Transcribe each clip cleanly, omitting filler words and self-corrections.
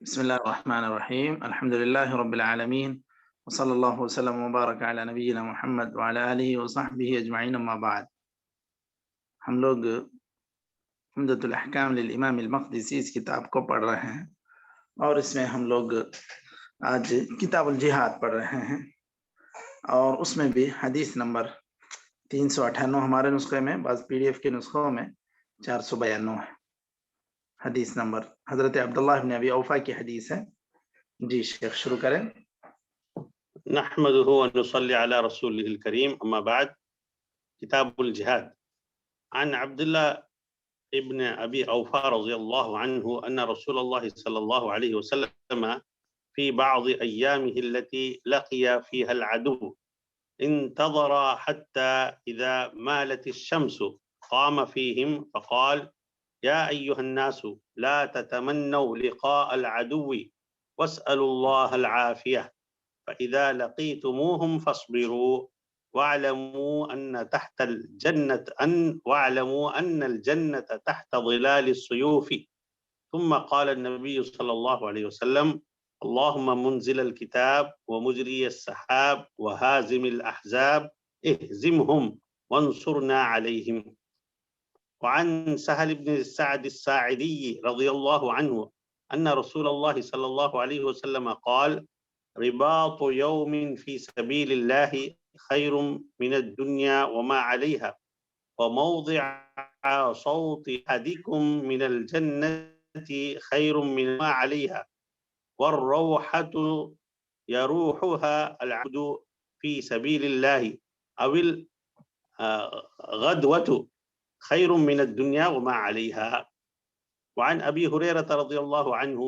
بسم الله الرحمن الرحيم. الحمد لله رب العالمين وصلى الله وسلم وبارك على نبينا محمد وعلى آله وصحبه أجمعين أما بعد. ہم لوگ عمدۃ الاحکام للامام المقدسی اس کتاب کو پڑھ رہے ہیں اور اس میں ہم لوگ آج کتاب الجہاد پڑھ رہے ہیں اور اس میں بھی حدیث نمبر 398 ہمارے نسخے میں، بعض پی ڈی ایف کے نسخوں میں 492 ہے حدیث نمبر. حضرت عبداللہ بن ابی اوفا کی حدیث ہے. جی شیخ شروع کریں. نحمده ونصلي على رسوله الكريم أما بعد. كتاب الجهاد. عن عبد الله ابن أبي أوفا رضي الله عنه أن رسول الله صلى الله عليه وسلم في بعض أيامه التي لقي فيها العدو انتظر حتى إذا مالت الشمس قام فيهم فقال: يا أيها الناس لا تتمنوا لقاء العدو واسألوا الله العافية، فإذا لقيتموهم فاصبروا واعلموا أن الجنة تحت ظلال السيوف. ثم قال النبي صلى الله عليه وسلم: اللهم منزل الكتاب ومجري السحاب وهازم الأحزاب اهزمهم وانصرنا عليهم. وعن سهل بن سعد الساعدي رضي الله عنه أن رسول الله صلى الله عليه وسلم قال: رباط يوم في سبيل الله خير من الدنيا وما عليها، وموضع صوت أحدكم من الجنة خير من ما عليها، والروحة يروحها العبد في سبيل الله أو الغدوة خير من الدنيا وما عليها. وعن أبي هريرة رضي الله عنه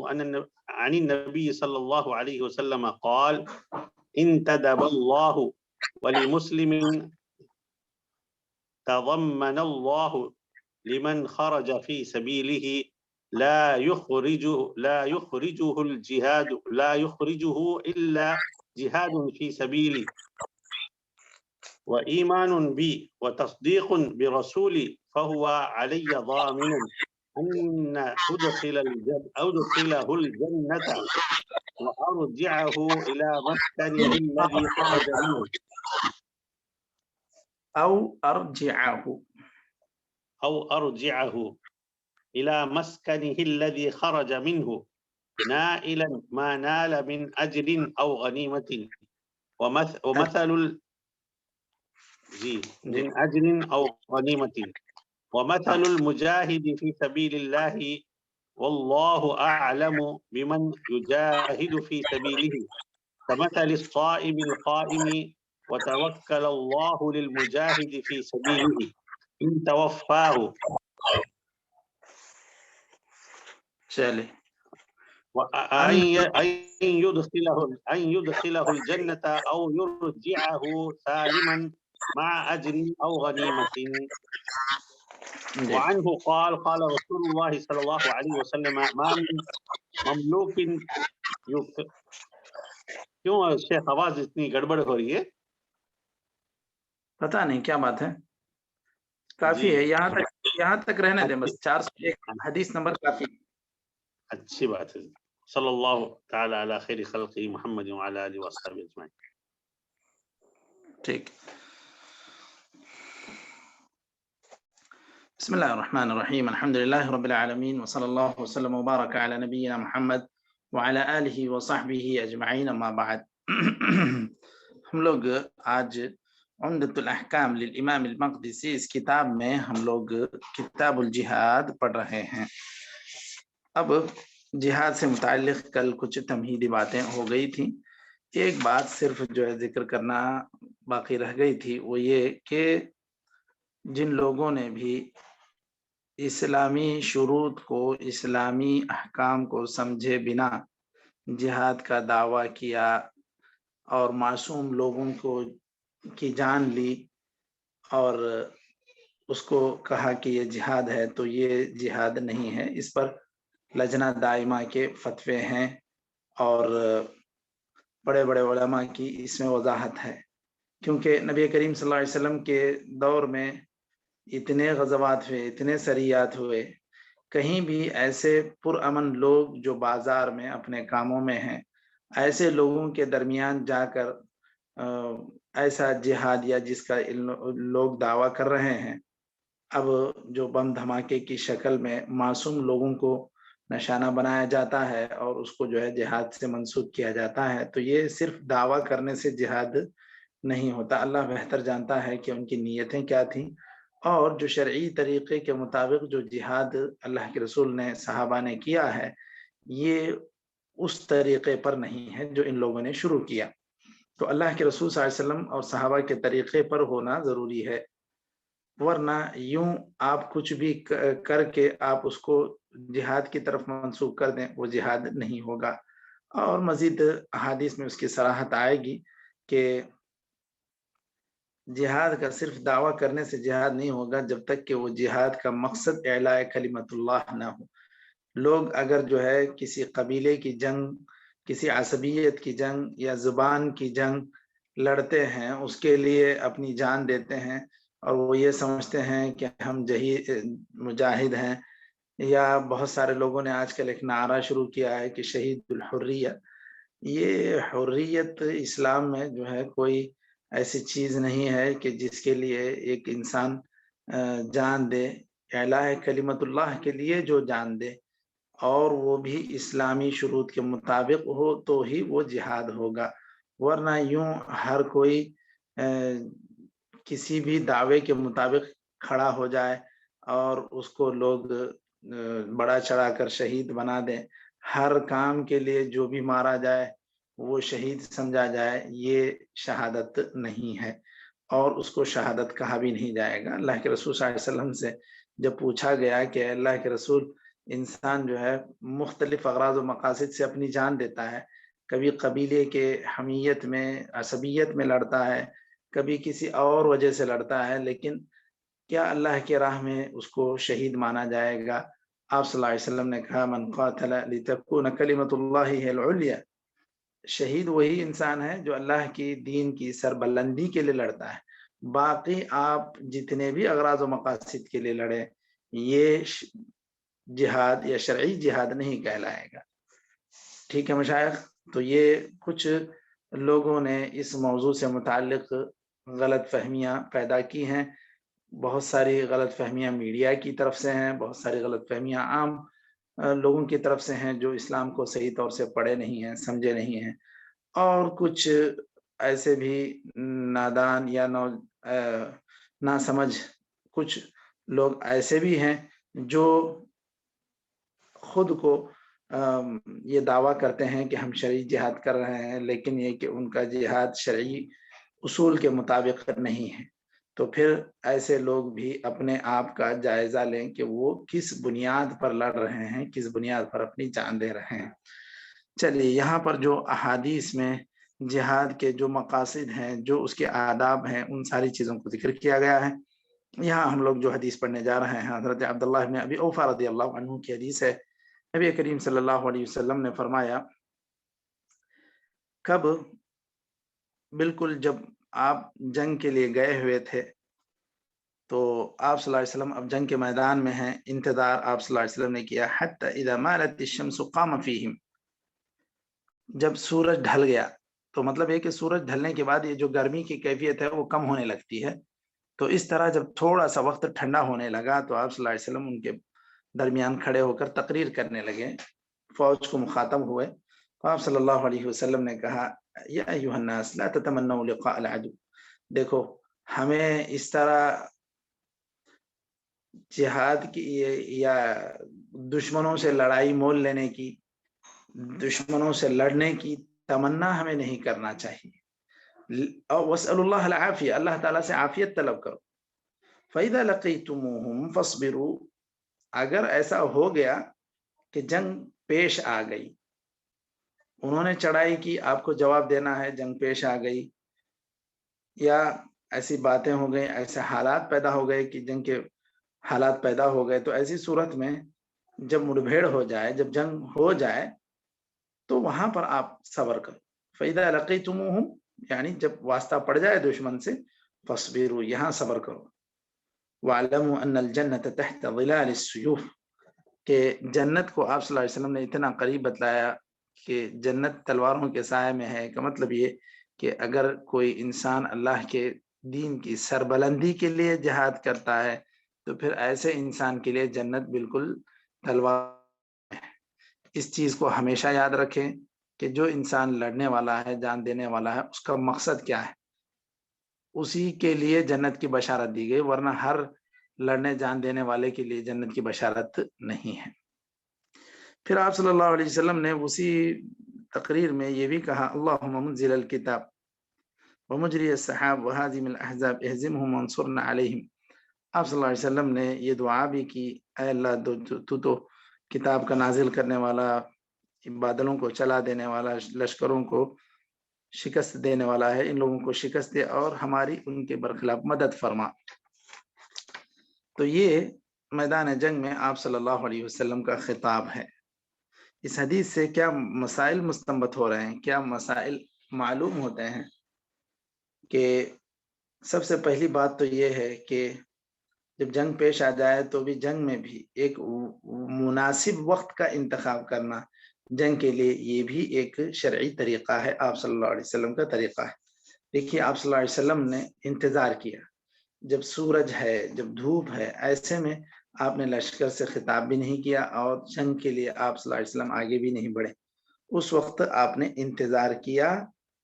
عن النبي صلى الله عليه وسلم قال: انتدب الله ولمسلم تضمن الله لمن خرج في سبيله لا يخرجه إلا جهاد في سبيلي وإيمان بي وتصديق برسولي، فهو علي ضامن أن أدخله الجنة وأرجعه إلى مسكنه الذي خرج منه أو أرجعه إلى مسكنه الذي خرج منه نائلا ما نال من أجر أو غنيمة، من أجر أو غنيمة، ومثل المجاهد في سبيل الله والله أعلم بمن يجاهد في سبيله كمثل الصائم القائم وتوكل الله للمجاهد في سبيله إن توفاه أن يدخله الجنة أو يرجعه سالما مع أجر أو غنيمة. وعنه قال رسول الله صلى الله عليه وسلم: ما من مملوك کیوں شیخ آواز اتنی گڑبڑ ہو رہی ہے؟ پتہ نہیں کیا بات ہے. کافی ہے، یہاں تک رہنے دیں، بس 401 حدیث نمبر کافی. اچھی بات ہے. صلی اللہ تعالی علی خیر خلقہ محمد وعلی آلہ وصحبہ اجمعین. ٹھیک. بسم الله الرحمن الرحيم. الحمد لله رب العالمين وصلى الله وسلم وبارك على نبينا محمد وعلى آله وصحبه أجمعين أما بعد. ہم لوگ آج عمدۃ الاحکام للامام المقدسی اس کتاب میں ہم لوگ کتاب الجہاد پڑھ رہے ہیں. اب جہاد سے متعلق کل کچھ تمہیدی باتیں ہو گئی تھیں. ایک بات صرف جو ہے ذکر کرنا باقی رہ گئی تھی، وہ یہ کہ جن لوگوں نے بھی اسلامی شروط کو، اسلامی احکام کو سمجھے بنا جہاد کا دعویٰ کیا اور معصوم لوگوں کی جان لی اور اس کو کہا کہ یہ جہاد ہے، تو یہ جہاد نہیں ہے. اس پر لجنہ دائمہ کے فتوے ہیں اور بڑے بڑے علماء کی اس میں وضاحت ہے، کیونکہ نبی کریم صلی اللہ علیہ وسلم کے دور میں اتنے غزوات ہوئے، اتنے سریات ہوئے، کہیں بھی ایسے پرامن لوگ جو بازار میں اپنے کاموں میں ہیں، ایسے لوگوں کے درمیان جا کر ایسا جہاد یا جس کا لوگ دعویٰ کر رہے ہیں، اب جو بم دھماکے کی شکل میں معصوم لوگوں کو نشانہ بنایا جاتا ہے اور اس کو جو ہے جہاد سے منسوب کیا جاتا ہے، تو یہ صرف دعویٰ کرنے سے جہاد نہیں ہوتا۔ اللہ بہتر جانتا ہے کہ ان کی نیتیں کیا تھیں، اور جو شرعی طریقے کے مطابق جو جہاد اللہ کے رسول نے صحابہ نے کیا ہے، یہ اس طریقے پر نہیں ہے جو ان لوگوں نے شروع کیا۔ تو اللہ کے رسول صلی اللہ علیہ وسلم اور صحابہ کے طریقے پر ہونا ضروری ہے، ورنہ یوں آپ کچھ بھی کر کے آپ اس کو جہاد کی طرف منسوخ کر دیں، وہ جہاد نہیں ہوگا۔ اور مزید احادیث میں اس کی صراحت آئے گی کہ جہاد کا صرف دعویٰ کرنے سے جہاد نہیں ہوگا جب تک کہ وہ جہاد کا مقصد اعلاء کلمت اللہ نہ ہو۔ لوگ اگر جو ہے کسی قبیلے کی جنگ، کسی عصبیت کی جنگ یا زبان کی جنگ لڑتے ہیں، اس کے لیے اپنی جان دیتے ہیں، اور وہ یہ سمجھتے ہیں کہ ہم مجاہد ہیں، یا بہت سارے لوگوں نے آج کل ایک نعرہ شروع کیا ہے کہ شہید الحریہ۔ یہ حریت اسلام میں جو ہے کوئی ایسی چیز نہیں ہے کہ جس کے لیے ایک انسان جان دے، اعلاء کلمت اللہ کے لیے جو جان دے، اور وہ بھی اسلامی شروط کے مطابق ہو تو ہی وہ جہاد ہوگا، ورنہ یوں ہر کوئی کسی بھی دعوے کے مطابق کھڑا ہو جائے اور اس کو لوگ بڑا چڑھا کر شہید بنا دیں، ہر کام کے لیے جو بھی مارا جائے وہ شہید سمجھا جائے، یہ شہادت نہیں ہے، اور اس کو شہادت کہا بھی نہیں جائے گا۔ اللہ کے رسول صلی اللہ علیہ وسلم سے جب پوچھا گیا کہ اللہ کے رسول، انسان جو ہے مختلف اغراض و مقاصد سے اپنی جان دیتا ہے، کبھی قبیلے کے حمیت میں، عصبیت میں لڑتا ہے، کبھی کسی اور وجہ سے لڑتا ہے، لیکن کیا اللہ کے راہ میں اس کو شہید مانا جائے گا؟ آپ صلی اللہ علیہ وسلم نے کہا من قاتل لتکون کلمۃ اللہ ہی العلیٰ، شہید وہی انسان ہے جو اللہ کی دین کی سربلندی کے لیے لڑتا ہے، باقی آپ جتنے بھی اغراض و مقاصد کے لیے لڑے، یہ جہاد یا شرعی جہاد نہیں کہلائے گا۔ ٹھیک ہے مشائخ، تو یہ کچھ لوگوں نے اس موضوع سے متعلق غلط فہمیاں پیدا کی ہیں۔ بہت ساری غلط فہمیاں میڈیا کی طرف سے ہیں، بہت ساری غلط فہمیاں عام لوگوں کی طرف سے ہیں جو اسلام کو صحیح طور سے پڑھے نہیں ہیں، سمجھے نہیں ہیں، اور کچھ ایسے بھی نادان یا نہ سمجھ کچھ لوگ ایسے بھی ہیں جو خود کو یہ دعویٰ کرتے ہیں کہ ہم شرعی جہاد کر رہے ہیں، لیکن یہ کہ ان کا جہاد شرعی اصول کے مطابق نہیں ہے۔ تو پھر ایسے لوگ بھی اپنے آپ کا جائزہ لیں کہ وہ کس بنیاد پر لڑ رہے ہیں، کس بنیاد پر اپنی جان دے رہے ہیں۔ چلیے، یہاں پر جو احادیث میں جہاد کے جو مقاصد ہیں، جو اس کے آداب ہیں، ان ساری چیزوں کو ذکر کیا گیا ہے۔ یہاں ہم لوگ جو حدیث پڑھنے جا رہے ہیں، حضرت عبداللہ بن ابی اوفا رضی اللہ عنہ کی حدیث ہے۔ نبی کریم صلی اللہ علیہ وسلم نے فرمایا، کب بالکل جب آپ جنگ کے لیے گئے ہوئے تھے تو آپ صلی اللہ علیہ وسلم اب جنگ کے میدان میں ہیں، انتظار آپ صلی اللہ علیہ وسلم نے کیا حتی اذا مالت الشمس قام فیہم، جب سورج ڈھل گیا، تو مطلب یہ کہ سورج ڈھلنے کے بعد یہ جو گرمی کی کیفیت ہے وہ کم ہونے لگتی ہے، تو اس طرح جب تھوڑا سا وقت ٹھنڈا ہونے لگا تو آپ صلی اللہ علیہ وسلم ان کے درمیان کھڑے ہو کر تقریر کرنے لگے، فوج کو مخاطب ہوئے، تو آپ صلی اللہ علیہ وسلم نے کہا یا ایھا الناس لا تتمنوا لقاء العدو، دیکھو ہمیں اس طرح جہاد کی یا دشمنوں سے لڑائی مول لینے کی، دشمنوں سے لڑنے کی تمنا ہمیں نہیں کرنا چاہیے، واسألوا اللہ العافیہ، اللہ تعالیٰ سے عافیت طلب کرو، فإذا لقيتموهم فاصبروا، اگر ایسا ہو گیا کہ جنگ پیش آ گئی، انہوں نے چڑھائی کی، آپ کو جواب دینا ہے، جنگ پیش آ گئی، یا ایسی باتیں ہو گئی، ایسے حالات پیدا ہو گئے کہ جنگ کے حالات پیدا ہو گئے، تو ایسی صورت میں جب مڑبھیڑ ہو جائے، جب جنگ ہو جائے، تو وہاں پر آپ صبر کرو، فإذا لقيتموهم، یعنی جب واسطہ پڑ جائے دشمن سے، فاصبروا، یہاں صبر کرو، وَاعْلَمُوا أَنَّ الْجَنَّةَ تَحْتَ ظِلَالِ السُّيُوفِ، کہ جنت کو آپ صلی اللہ علیہ وسلم نے اتنا قریب بتلایا کہ جنت تلواروں کے سائے میں ہے، کا مطلب یہ کہ اگر کوئی انسان اللہ کے دین کی سربلندی کے لیے جہاد کرتا ہے تو پھر ایسے انسان کے لیے جنت بالکل تلوار. اس چیز کو ہمیشہ یاد رکھیں کہ جو انسان لڑنے والا ہے، جان دینے والا ہے، اس کا مقصد کیا ہے، اسی کے لیے جنت کی بشارت دی گئی، ورنہ ہر لڑنے جان دینے والے کے لیے جنت کی بشارت نہیں ہے. پھر آپ صلی اللہ علیہ وسلم نے اسی تقریر میں یہ بھی کہا، اللہم منزل الکتاب ومجری السحاب وہازم الاحزاب اہزمہم وانصرنا علیہم. آپ صلی اللہ علیہ وسلم نے یہ دعا بھی کی، اے اللہ تو کتاب کا نازل کرنے والا، بادلوں کو چلا دینے والا، لشکروں کو شکست دینے والا ہے، ان لوگوں کو شکست دے اور ہماری ان کے برخلاف مدد فرما. تو یہ میدان جنگ میں آپ صلی اللہ علیہ وسلم کا خطاب ہے. اس حدیث سے کیا مسائل مستنبط ہو رہے ہیں، کیا مسائل معلوم ہوتے ہیں؟ کہ سب سے پہلی بات تو یہ ہے کہ جب جنگ پیش آ جائے تو بھی جنگ میں بھی ایک مناسب وقت کا انتخاب کرنا جنگ کے لیے یہ بھی ایک شرعی طریقہ ہے، آپ صلی اللہ علیہ وسلم کا طریقہ ہے. دیکھیے آپ صلی اللہ علیہ وسلم نے انتظار کیا، جب سورج ہے، جب دھوپ ہے، ایسے میں آپ نے لشکر سے خطاب بھی نہیں کیا اور جنگ کے لیے آپ صلی اللہ علیہ وسلم آگے بھی نہیں بڑھے. اس وقت آپ نے انتظار کیا،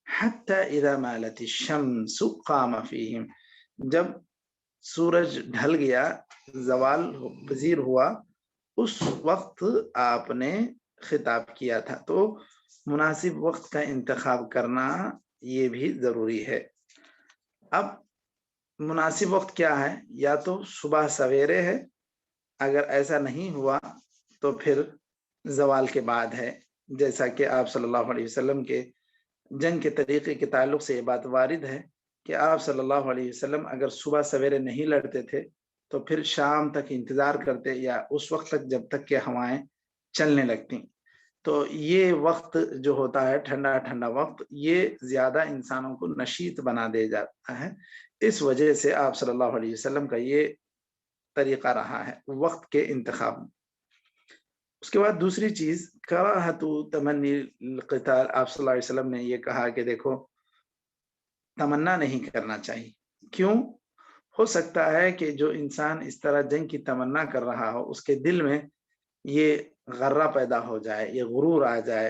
حتی اذا مالت الشمس قام فیہم، جب سورج ڈھل گیا، زوال پذیر ہوا، اس وقت آپ نے خطاب کیا تھا. تو مناسب وقت کا انتخاب کرنا یہ بھی ضروری ہے. اب مناسب وقت کیا ہے؟ یا تو صبح سویرے ہے، اگر ایسا نہیں ہوا تو پھر زوال کے بعد ہے، جیسا کہ آپ صلی اللہ علیہ وسلم کے جنگ کے طریقے کے تعلق سے یہ بات وارد ہے کہ آپ صلی اللہ علیہ وسلم اگر صبح سویرے نہیں لڑتے تھے تو پھر شام تک انتظار کرتے، یا اس وقت تک جب تک کہ ہوائیں چلنے لگتی. تو یہ وقت جو ہوتا ہے ٹھنڈا ٹھنڈا وقت، یہ زیادہ انسانوں کو نشیط بنا دے جاتا ہے. اس وجہ سے آپ صلی اللہ علیہ وسلم کا یہ طریقہ رہا ہے وقت کے انتخاب میں. اس کے بعد دوسری چیز، کراہت تمنی القتال. آپ صلی اللہ علیہ وسلم نے یہ کہا کہ دیکھو تمنا نہیں کرنا چاہیے. کیوں؟ ہو سکتا ہے کہ جو انسان اس طرح جنگ کی تمنا کر رہا ہو اس کے دل میں یہ غرہ پیدا ہو جائے، یہ غرور آ جائے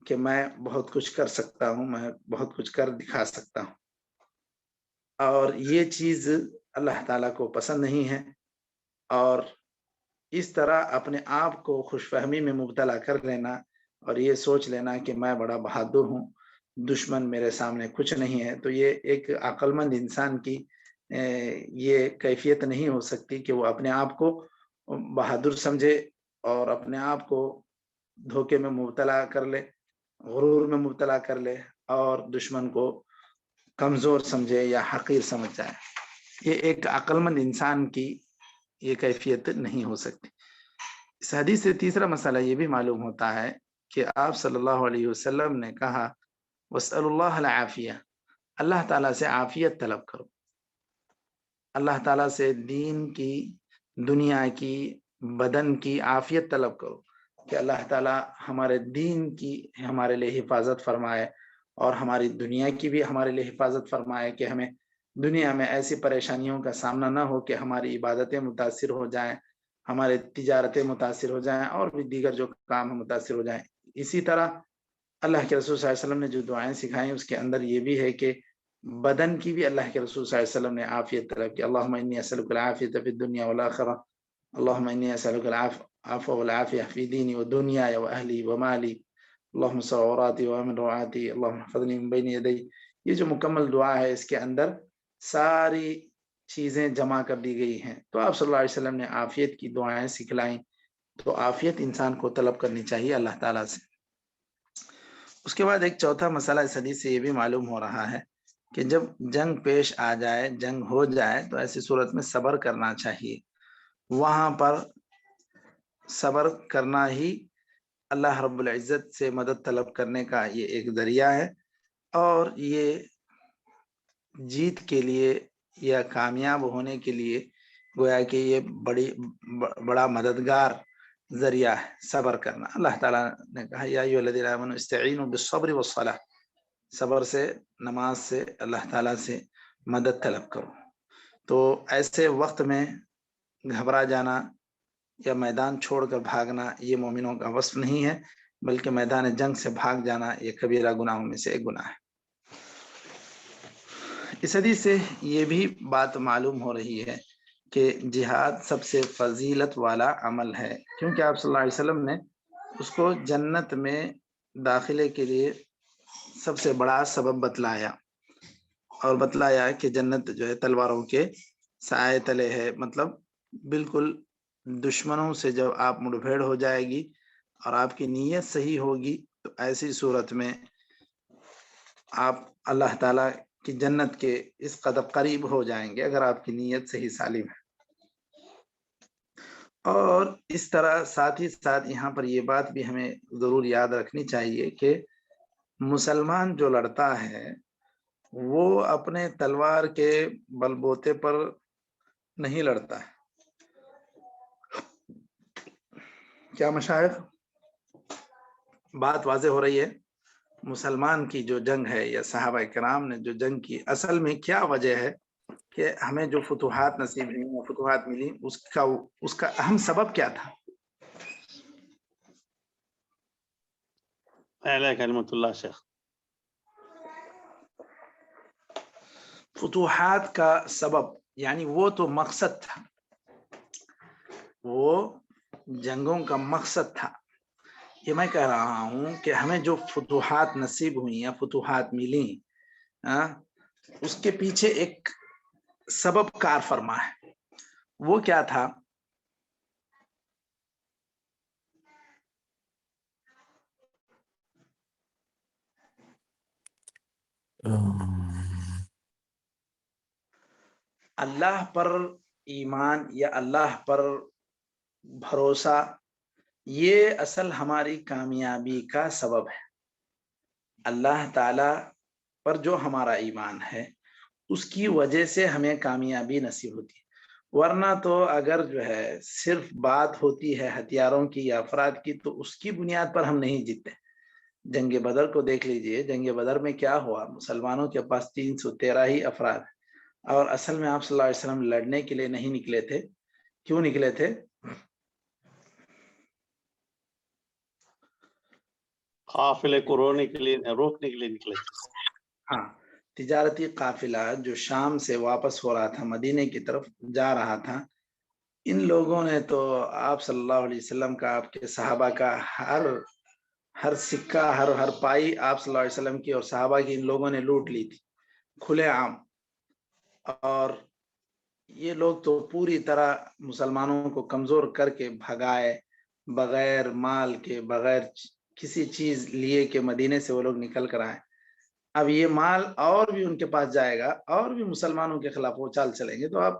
کہ میں بہت کچھ کر سکتا ہوں، میں بہت کچھ کر دکھا سکتا ہوں. اور یہ چیز اللہ تعالیٰ کو پسند نہیں ہے، اور اس طرح اپنے آپ کو خوش فہمی میں مبتلا کر لینا اور یہ سوچ لینا کہ میں بڑا بہادر ہوں، دشمن میرے سامنے کچھ نہیں ہے، تو یہ ایک عقل مند انسان کی یہ کیفیت نہیں ہو سکتی کہ وہ اپنے آپ کو بہادر سمجھے اور اپنے آپ کو دھوکے میں مبتلا کر لے، غرور میں مبتلا کر لے اور دشمن کو کمزور سمجھے یا حقیر سمجھ جائے. یہ ایک عقل مند انسان کی یہ کیفیت نہیں ہو سکتی. اس حدیث سے تیسرا مسئلہ یہ بھی معلوم ہوتا ہے کہ آپ صلی اللہ علیہ وسلم نے کہا وَاسْأَلُ اللَّهَ الْعَافِيَةَ، اللہ تعالیٰ سے عافیت طلب کرو. اللہ تعالیٰ سے دین کی، دنیا کی، بدن کی عافیت طلب کرو کہ اللہ تعالیٰ ہمارے دین کی ہمارے لیے حفاظت فرمائے اور ہماری دنیا کی بھی ہمارے لیے حفاظت فرمائے، کہ ہمیں دنیا میں ایسی پریشانیوں کا سامنا نہ ہو کہ ہماری عبادتیں متاثر ہو جائیں، ہمارے تجارتیں متاثر ہو جائیں اور بھی دیگر جو کام متاثر ہو جائیں. اسی طرح اللہ کے رسول صلی اللہ علیہ وسلم نے جو دعائیں سکھائیں اس کے اندر یہ بھی ہے کہ بدن کی بھی اللہ کے رسول صلی اللہ علیہ وسلم نے عافیت طلب کی. اللہم انی اسألک العافیۃ فی الدنیا والآخرہ، اللہم انی اسألک العفو والعافیہ فی دینی ودنیای واہلی ومالی، اللہم استر عوراتی وامن روعاتی، اللہم احفظنی من بین یدی. یہ جو مکمل دعا ہے اس کے اندر ساری چیزیں جمع کر دی گئی ہیں. تو آپ صلی اللہ علیہ وسلم نے عافیت کی دعائیں سکھلائیں، تو عافیت انسان کو طلب کرنی چاہیے اللہ تعالیٰ سے. اس کے بعد ایک چوتھا مسئلہ اس حدیث سے یہ بھی معلوم ہو رہا ہے کہ جب جنگ پیش آ جائے، جنگ ہو جائے، تو ایسی صورت میں صبر کرنا چاہیے. وہاں پر صبر کرنا ہی اللہ رب العزت سے مدد طلب کرنے کا یہ ایک ذریعہ ہے، اور یہ جیت کے لیے یا کامیاب ہونے کے لیے گویا کہ یہ بڑا مددگار ذریعہ ہے صبر کرنا. اللہ تعالیٰ نے کہا یا ایھا الذین آمنوا استعینوا بالصبر والصلاۃ، صبر سے، نماز سے اللہ تعالیٰ سے مدد طلب کرو. تو ایسے وقت میں گھبرا جانا یا میدان چھوڑ کر بھاگنا یہ مومنوں کا وصف نہیں ہے، بلکہ میدان جنگ سے بھاگ جانا یہ کبیرہ گناہوں میں سے ایک گناہ ہے. اس حدیث سے یہ بھی بات معلوم ہو رہی ہے کہ جہاد سب سے فضیلت والا عمل ہے، کیونکہ آپ صلی اللہ علیہ وسلم نے اس کو جنت میں داخلے کے لیے سب سے بڑا سبب بتلایا، اور بتلایا کہ جنت جو ہے تلواروں کے سائے تلے ہے. مطلب بالکل دشمنوں سے جب آپ مڑ بھیڑ ہو جائے گی اور آپ کی نیت صحیح ہوگی تو ایسی صورت میں آپ اللہ تعالیٰ کی جنت کے اس قدر قریب ہو جائیں گے اگر آپ کی نیت صحیح سالم ہے. اور اس طرح ساتھ ہی ساتھ یہاں پر یہ بات بھی ہمیں ضرور یاد رکھنی چاہیے کہ مسلمان جو لڑتا ہے وہ اپنے تلوار کے بل بوتے پر نہیں لڑتا ہے. کیا مشائخ بات واضح ہو رہی ہے؟ مسلمان کی جو جنگ ہے یا صحابہ کرام نے جو جنگ کی، اصل میں کیا وجہ ہے کہ ہمیں جو فتوحات نصیب ہوئی، فتوحات ملی، اس کا اہم سبب کیا تھا؟ کلمۃ اللہ شیخ. فتوحات کا سبب یعنی وہ تو مقصد تھا، وہ جنگوں کا مقصد تھا. یہ میں کہہ رہا ہوں کہ ہمیں جو فتوحات نصیب ہوئی یا فتوحات ملی، اس کے پیچھے ایک سبب کار فرما ہے. وہ کیا تھا؟ اللہ پر ایمان یا اللہ پر بھروسہ، یہ اصل ہماری کامیابی کا سبب ہے. اللہ تعالی پر جو ہمارا ایمان ہے اس کی وجہ سے ہمیں کامیابی نصیب ہوتی ہے. ورنہ تو اگر جو ہے صرف بات ہوتی ہے ہتھیاروں کی یا افراد کی تو اس کی بنیاد پر ہم نہیں جیتتے. جنگ بدر کو دیکھ لیجئے، جنگ بدر میں کیا ہوا؟ مسلمانوں کے پاس 313 ہی افراد، اور اصل میں آپ صلی اللہ علیہ وسلم لڑنے کے لیے نہیں نکلے تھے. کیوں نکلے تھے؟ قافلے کو روکنے کے لیے نکلے تھے. ہاں، تجارتی قافلہ جو شام سے واپس ہو رہا تھا، مدینے کی طرف جا رہا تھا. ان لوگوں نے تو آپ صلی اللہ علیہ وسلم کا، آپ کے صحابہ کا ہر سکہ، ہر پائی آپ صلی اللہ علیہ وسلم کی اور صحابہ کی ان لوگوں نے لوٹ لی تھی کھلے عام. اور یہ لوگ تو پوری طرح مسلمانوں کو کمزور کر کے بھگائے، بغیر مال کے، بغیر کسی چیز لیے کہ مدینے سے وہ لوگ نکل کر آئے. اب یہ مال اور بھی ان کے پاس جائے گا اور بھی مسلمانوں کے خلاف وہ چال چلیں گے. تو اب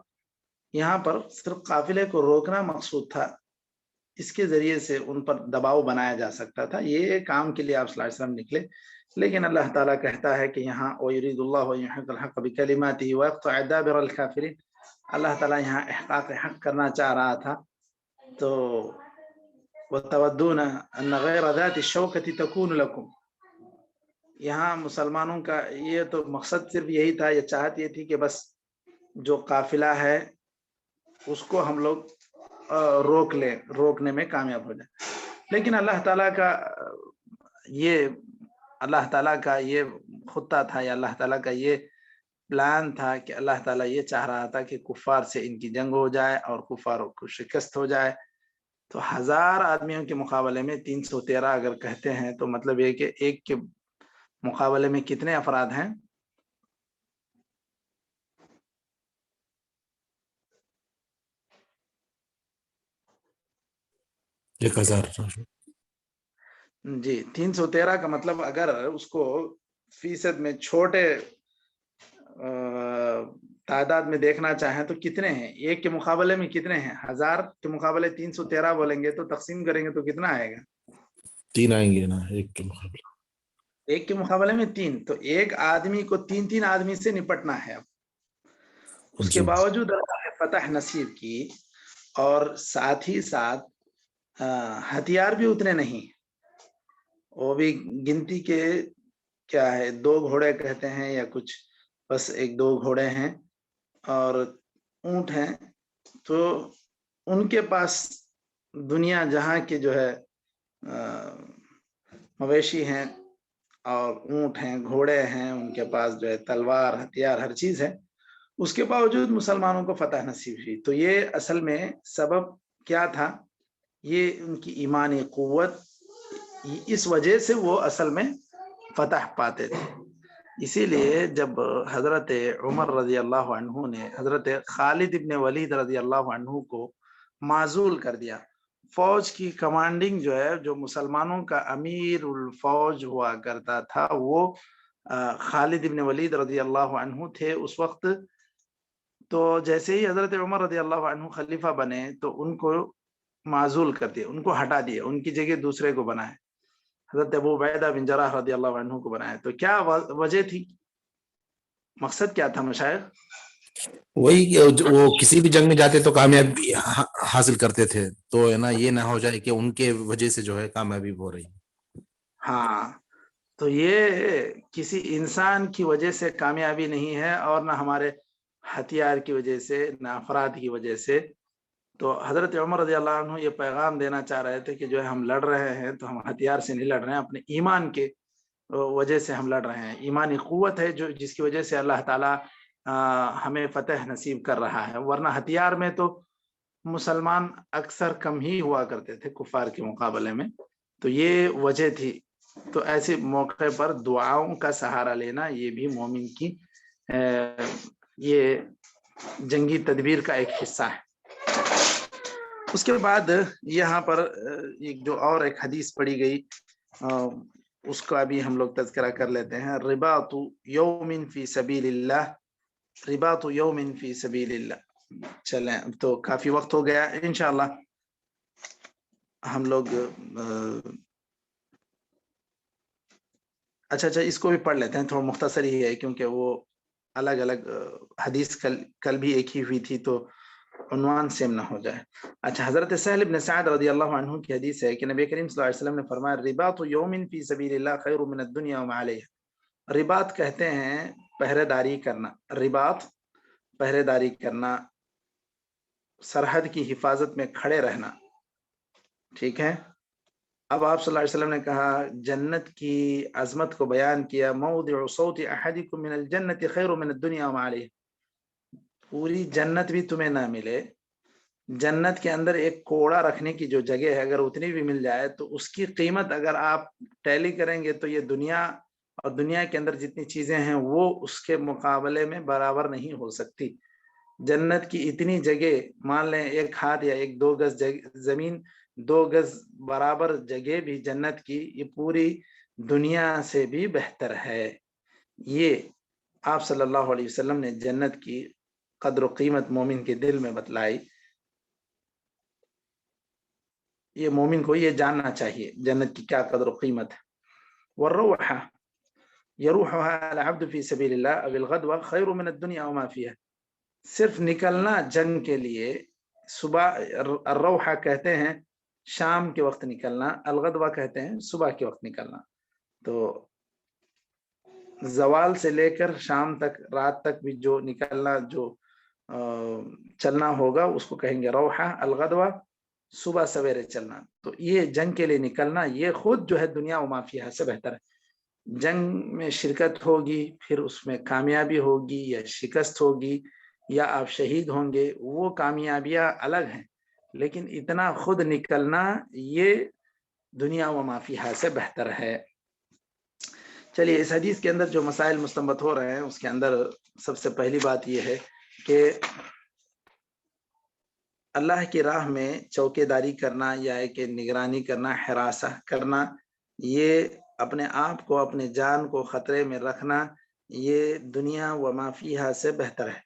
یہاں پر صرف قافلے کو روکنا مقصود تھا، اس کے ذریعے سے ان پر دباؤ بنایا جا سکتا تھا. یہ کام کے لیے آپ صلی اللہ علیہ وسلم نکلے. لیکن اللہ تعالیٰ کہتا ہے کہ یہاں وَيُرِيدُ اللَّهُ أَن يُحِقَّ الْحَقَّ بِكَلِمَاتِهِ وَيَقْطَعَ دَابِرَ الْكَافِرِينَ. اللہ تعالیٰ یہاں احقاق حق کرنا چاہ رہا تھا. تو وَتَوَدُّونَ أَنَّ غَيْرَ ذَاتِ الشَّوْكَةِ تَكُونُ لَكُمْ. یہاں مسلمانوں کا یہ تو مقصد صرف یہی تھا، یہ چاہت یہ تھی کہ بس جو قافلہ ہے اس کو ہم لوگ روکنے میں کامیاب ہو جائے. لیکن اللہ تعالیٰ کا یہ خطہ تھا، یا اللہ تعالیٰ کا یہ پلان تھا کہ اللہ تعالیٰ یہ چاہ رہا تھا کہ کفار سے ان کی جنگ ہو جائے اور کفاروں کو شکست ہو جائے. تو 1000 آدمیوں کے مقابلے میں 313 اگر کہتے ہیں تو مطلب یہ کہ ایک کے مقابلے میں کتنے افراد ہیں؟ 1000. جی، 313 کا مطلب اگر اس کو فیصد میں چھوٹے تعداد میں دیکھنا چاہیں تو کتنے ہیں؟ ایک کے مقابلے میں کتنے ہیں؟ 1000 کے مقابلے 313 بولیں گے تو تقسیم کریں گے تو کتنا آئے گا؟ 3 آئیں گے نا ایک کے مقابلے. ایک کے مقابلے میں 3، تو ایک آدمی کو 3 آدمی سے نپٹنا ہے. اب اس کے باوجود اللہ نے فتح نصیب کی، اور ساتھ ہی ساتھ ہتھیار بھی اتنے نہیں، وہ بھی گنتی کے کیا ہے 2 گھوڑے کہتے ہیں یا کچھ، بس 1-2 گھوڑے ہیں اور اونٹ ہیں، تو ان کے پاس دنیا جہاں کے جو ہے مویشی ہیں اور اونٹ ہیں، گھوڑے ہیں، ان کے پاس جو ہے تلوار، ہتھیار، ہر چیز ہے، اس کے باوجود مسلمانوں کو فتح نصیب ہوئی۔ تو یہ اصل میں سبب کیا تھا؟ یہ ان کی ایمانی قوت، اس وجہ سے وہ اصل میں فتح پاتے تھے۔ اسی لیے جب حضرت عمر رضی اللہ عنہ نے حضرت خالد ابن ولید رضی اللہ عنہ کو معزول کر دیا، فوج کی کمانڈنگ جو ہے، جو مسلمانوں کا امیر الفوج ہوا کرتا تھا، وہ خالد ابن ولید رضی اللہ عنہ تھے اس وقت۔ تو جیسے ہی حضرت عمر رضی اللہ عنہ خلیفہ بنے تو ان کو معزول کر دیا، ان کو ہٹا دیا، ان کی جگہ دوسرے کو بنائے، حضرت ابو عبیدہ بن جراح رضی اللہ عنہ کو بنایا۔ تو کیا وجہ تھی، مقصد کیا تھا مشائخ؟ وہی وہ کسی بھی جنگ میں جاتے تو کامیابی حاصل کرتے تھے، تو ہے نا یہ نہ ہو جائے کہ ان کے وجہ سے جو ہے کامیابی ہو رہی۔ ہاں، تو یہ کسی انسان کی وجہ سے کامیابی نہیں ہے، اور نہ ہمارے ہتھیار کی وجہ سے، نہ افراد کی وجہ سے۔ تو حضرت عمر رضی اللہ عنہ یہ پیغام دینا چاہ رہے تھے کہ جو ہے ہم لڑ رہے ہیں تو ہم ہتھیار سے نہیں لڑ رہے ہیں، اپنے ایمان کے وجہ سے ہم لڑ رہے ہیں، ایمانی قوت ہے جو جس کی وجہ سے اللہ تعالیٰ ہمیں فتح نصیب کر رہا ہے، ورنہ ہتھیار میں تو مسلمان اکثر کم ہی ہوا کرتے تھے کفار کے مقابلے میں۔ تو یہ وجہ تھی۔ تو ایسے موقع پر دعاؤں کا سہارا لینا یہ بھی مومن کی یہ جنگی تدبیر کا ایک حصہ ہے۔ اس کے بعد یہاں پر جو اور ایک حدیث پڑھی گئی، اس کا بھی ہم لوگ تذکرہ کر لیتے ہیں۔ رباط یوم فی سبیل اللہ، رباط یوم فی سبیل اللہ۔ چلیں، تو کافی وقت ہو گیا، انشاءاللہ ہم لوگ اچھا اس کو بھی پڑھ لیتے ہیں، تھوڑا مختصر ہی ہے کیونکہ وہ الگ الگ حدیث کل بھی ایک ہی ہوئی تھی تو عنوان سیم نہ ہو جائے۔ اچھا، حضرت سہل بن سعد رضی اللہ عنہ کی حدیث ہے کہ نبی کریم صلی اللہ علیہ وسلم نے فرمایا، رباط یوم فی سبیل اللہ خیر من الدنیا وما علیہا۔ رباط کہتے ہیں پہرے داری کرنا، رباط پہرے داری کرنا، سرحد کی حفاظت میں کھڑے رہنا، ٹھیک ہے۔ اب آپ صلی اللہ علیہ وسلم نے کہا، جنت کی عظمت کو بیان کیا، موضع صوت احدکم من الجنت خیر من الدنیا وما علیہا۔ پوری جنت بھی تمہیں نہ ملے، جنت کے اندر ایک کوڑا رکھنے کی جو جگہ ہے اگر اتنی بھی مل جائے تو اس کی قیمت اگر آپ ٹیلی کریں گے تو یہ دنیا اور دنیا کے اندر جتنی چیزیں ہیں وہ اس کے مقابلے میں برابر نہیں ہو سکتی۔ جنت کی اتنی جگہ، مان لیں 1 ہاتھ یا 1-2 گز زمین، 2 گز برابر جگہ بھی جنت کی، یہ پوری دنیا سے بھی بہتر ہے۔ یہ آپ صلی اللہ علیہ وسلم نے جنت کی قدر و قیمت مومن کے دل میں بتلائی۔ یہ مومن کو یہ جاننا چاہیے جنت کی کیا قدر و قیمت ہے۔ والروح يروحها العبد في سبيل الله او الغدوة خير من الدنيا وما فيها۔ صرف نکلنا جنگ کے لیے، صبح الروحہ کہتے ہیں شام کے وقت نکلنا، الغدوہ کہتے ہیں صبح کے وقت نکلنا۔ تو زوال سے لے کر شام تک، رات تک بھی جو نکلنا، جو چلنا ہوگا اس کو کہیں گے روحہ۔ الغدوہ صبح سویرے چلنا۔ تو یہ جنگ کے لیے نکلنا، یہ خود جو ہے دنیا و ما فیہا سے بہتر ہے۔ جنگ میں شرکت ہوگی، پھر اس میں کامیابی ہوگی یا شکست ہوگی یا آپ شہید ہوں گے، وہ کامیابیاں الگ ہیں، لیکن اتنا خود نکلنا یہ دنیا و ما فیہا سے بہتر ہے۔ چلیے، اس حدیث کے اندر جو مسائل مستنبط ہو رہے ہیں اس کے اندر سب سے پہلی بات یہ ہے کہ اللہ کی راہ میں چوکے داری کرنا یا کہ نگرانی کرنا، حراسہ کرنا، یہ اپنے آپ کو، اپنے جان کو خطرے میں رکھنا، یہ دنیا و ما فیہا سے بہتر ہے۔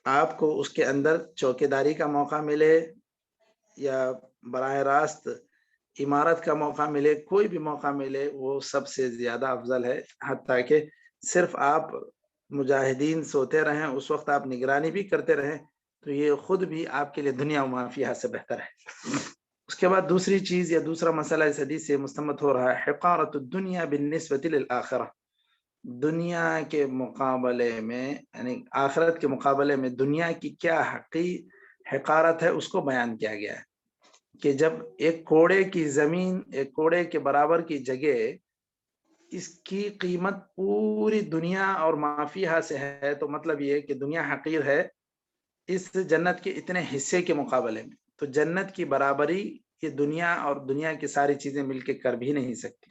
آپ کو اس کے اندر چوکے داری کا موقع ملے یا براہ راست عمارت کا موقع ملے، کوئی بھی موقع ملے، وہ سب سے زیادہ افضل ہے۔ حتیٰ کہ صرف آپ مجاہدین سوتے رہیں، اس وقت آپ نگرانی بھی کرتے رہیں، تو یہ خود بھی آپ کے لیے دنیا و ما فیہا سے بہتر ہے۔ اس کے بعد دوسری چیز یا دوسرا مسئلہ اس حدیث سے مستنبط ہو رہا ہے حقارت الدنیا بالنسبۃ للآخرہ، دنیا کے مقابلے میں یعنی آخرت کے مقابلے میں دنیا کی کیا حقارت ہے اس کو بیان کیا گیا ہے کہ جب ایک کوڑے کی زمین، ایک کوڑے کے برابر کی جگہ، اس کی قیمت پوری دنیا اور ما فیہا سے ہے، تو مطلب یہ کہ دنیا حقیر ہے اس جنت کے اتنے حصے کے مقابلے میں، تو جنت کی برابری یہ دنیا اور دنیا کی ساری چیزیں مل کے کر بھی نہیں سکتی۔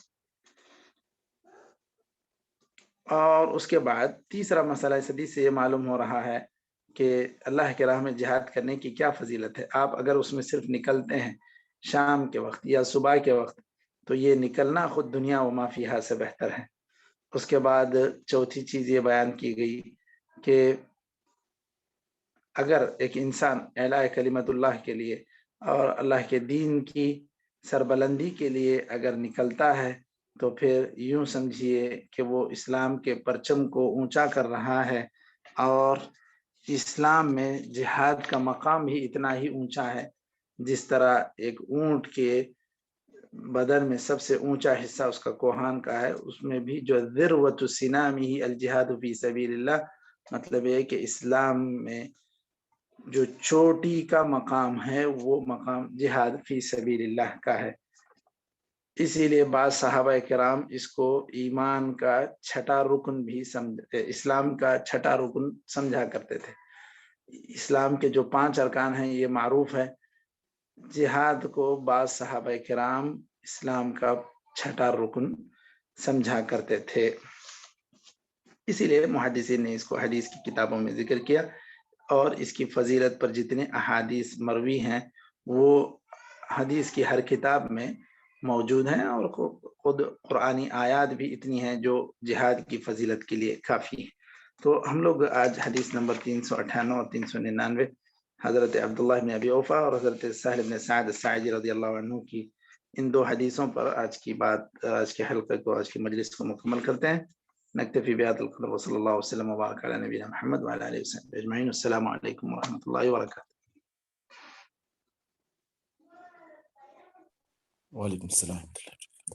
اور اس کے بعد تیسرا مسئلہ اس حدیث سے یہ معلوم ہو رہا ہے کہ اللہ کے راہ میں جہاد کرنے کی کیا فضیلت ہے۔ آپ اگر اس میں صرف نکلتے ہیں شام کے وقت یا صبح کے وقت تو یہ نکلنا خود دنیا و ما فیہا سے بہتر ہے۔ اس کے بعد چوتھی چیز یہ بیان کی گئی کہ اگر ایک انسان اعلاء کلمت اللہ کے لیے اور اللہ کے دین کی سربلندی کے لیے اگر نکلتا ہے تو پھر یوں سمجھیے کہ وہ اسلام کے پرچم کو اونچا کر رہا ہے، اور اسلام میں جہاد کا مقام بھی اتنا ہی اونچا ہے جس طرح ایک اونٹ کے بدن میں سب سے اونچا حصہ اس کا کوہان کا ہے، اس میں بھی جو ذروۃ سنامہ الجہاد فی سبیل اللہ، مطلب یہ کہ اسلام میں جو چوٹی کا مقام ہے وہ مقام جہاد فی سبیل اللہ کا ہے۔ اسی لیے بعض صحابہ کرام اس کو ایمان کا چھٹا رکن بھی اسلام کا چھٹا رکن سمجھا کرتے تھے۔ اسلام کے جو 5 ارکان ہیں یہ معروف ہے، جہاد کو بعض صحابہ کرام اسلام کا چھٹا رکن سمجھا کرتے تھے، اسی لیے محدثین نے اس کو حدیث کی کتابوں میں ذکر کیا، اور اس کی فضیلت پر جتنے احادیث مروی ہیں وہ حدیث کی ہر کتاب میں موجود ہیں، اور خود قرآنی آیات بھی اتنی ہیں جو جہاد کی فضیلت کے لیے کافی ہیں۔ تو ہم لوگ آج حدیث نمبر 398 اور 399 حضرت عبداللہ بن ابی اوفا اور حضرت سہل بن سعد الساعدی رضی اللہ عنہ کی ان 2 حدیثوں پر آج کے حلقے کو، آج کی مجلس کو مکمل کرتے ہیں۔ نکتفی بہذا القدر وصلی اللہ وسلم وبارک علی نبینا محمد وعلی آلہ وصحبہ اجمعین۔ السلام علیکم ورحمۃ اللہ وبرکاتہ۔ وعلیکم السلام ورحمۃ اللہ۔